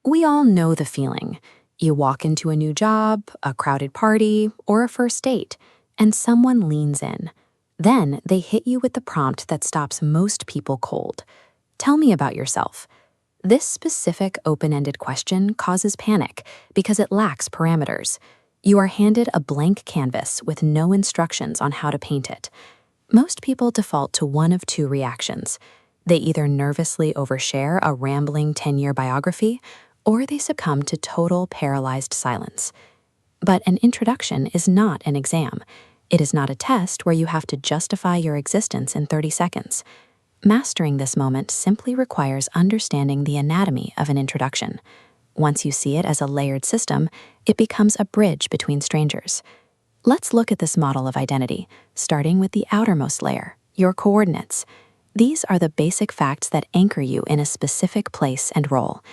We all know the feeling. You walk into a new job, a crowded party, or a first date, and someone leans in. Then they hit you with the prompt that stops most people cold. Tell me about yourself. This specific open-ended question causes panic because it lacks parameters. You are handed a blank canvas with no instructions on how to paint it. Most people default to one of two reactions. They either nervously overshare a rambling 10-year biography, or they succumb to total paralyzed silence. But an introduction is not an exam. It is not a test where you have to justify your existence in 30 seconds. Mastering this moment simply requires understanding the anatomy of an introduction. Once you see it as a layered system, it becomes a bridge between strangers. Let's look at this model of identity, starting with the outermost layer, your coordinates. These are the basic facts that anchor you in a specific place and role.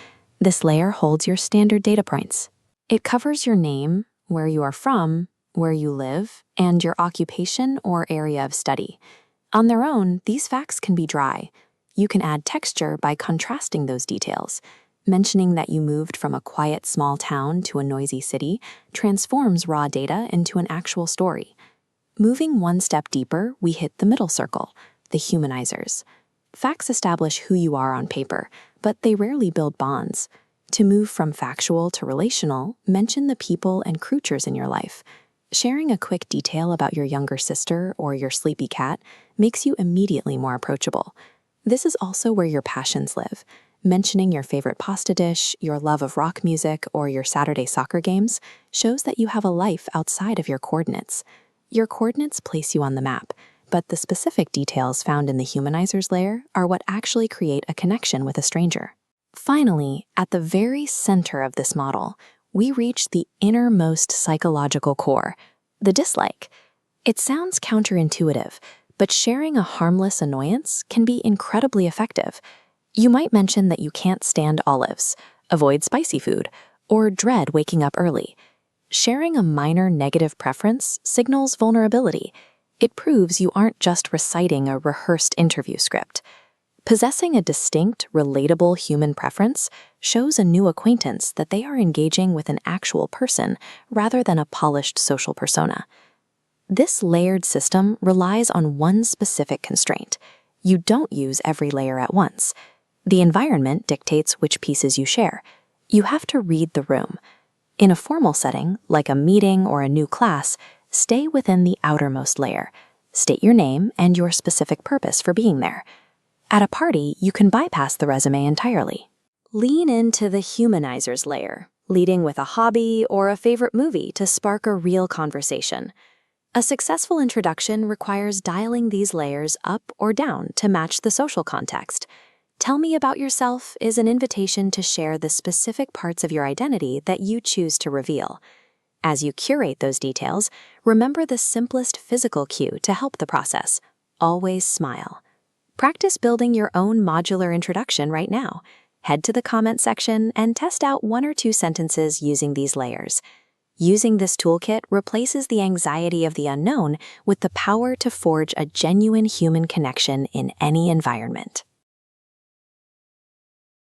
This layer holds your standard data points. It covers your name, where you are from, where you live, and your occupation or area of study. On their own, these facts can be dry. You can add texture by contrasting those details. Mentioning that you moved from a quiet small town to a noisy city transforms raw data into an actual story. Moving one step deeper, we hit the middle circle, the humanizers. Facts establish who you are on paper, but they rarely build bonds. To move from factual to relational, mention the people and creatures in your life. Sharing a quick detail about your younger sister or your sleepy cat makes you immediately more approachable. This is also where your passions live. Mentioning your favorite pasta dish, your love of rock music, or your Saturday soccer games shows that you have a life outside of your coordinates. Your coordinates place you on the map, but the specific details found in the humanizers layer are what actually create a connection with a stranger. Finally, at the very center of this model, we reach the innermost psychological core, the dislike. It sounds counterintuitive, but sharing a harmless annoyance can be incredibly effective. You might mention that you can't stand olives, avoid spicy food, or dread waking up early. Sharing a minor negative preference signals vulnerability. It proves you aren't just reciting a rehearsed interview script. Possessing a distinct, relatable human preference shows a new acquaintance that they are engaging with an actual person rather than a polished social persona. This layered system relies on one specific constraint. You don't use every layer at once. The environment dictates which pieces you share. You have to read the room. In a formal setting, like a meeting or a new class, stay within the outermost layer. State your name and your specific purpose for being there. At a party, you can bypass the resume entirely. Lean into the humanizers layer, leading with a hobby or a favorite movie to spark a real conversation. A successful introduction requires dialing these layers up or down to match the social context. Tell me about yourself is an invitation to share the specific parts of your identity that you choose to reveal. As you curate those details, remember the simplest physical cue to help the process. Always smile. Practice building your own modular introduction right now. Head to the comment section and test out 1 or 2 sentences using these layers. Using this toolkit replaces the anxiety of the unknown with the power to forge a genuine human connection in any environment.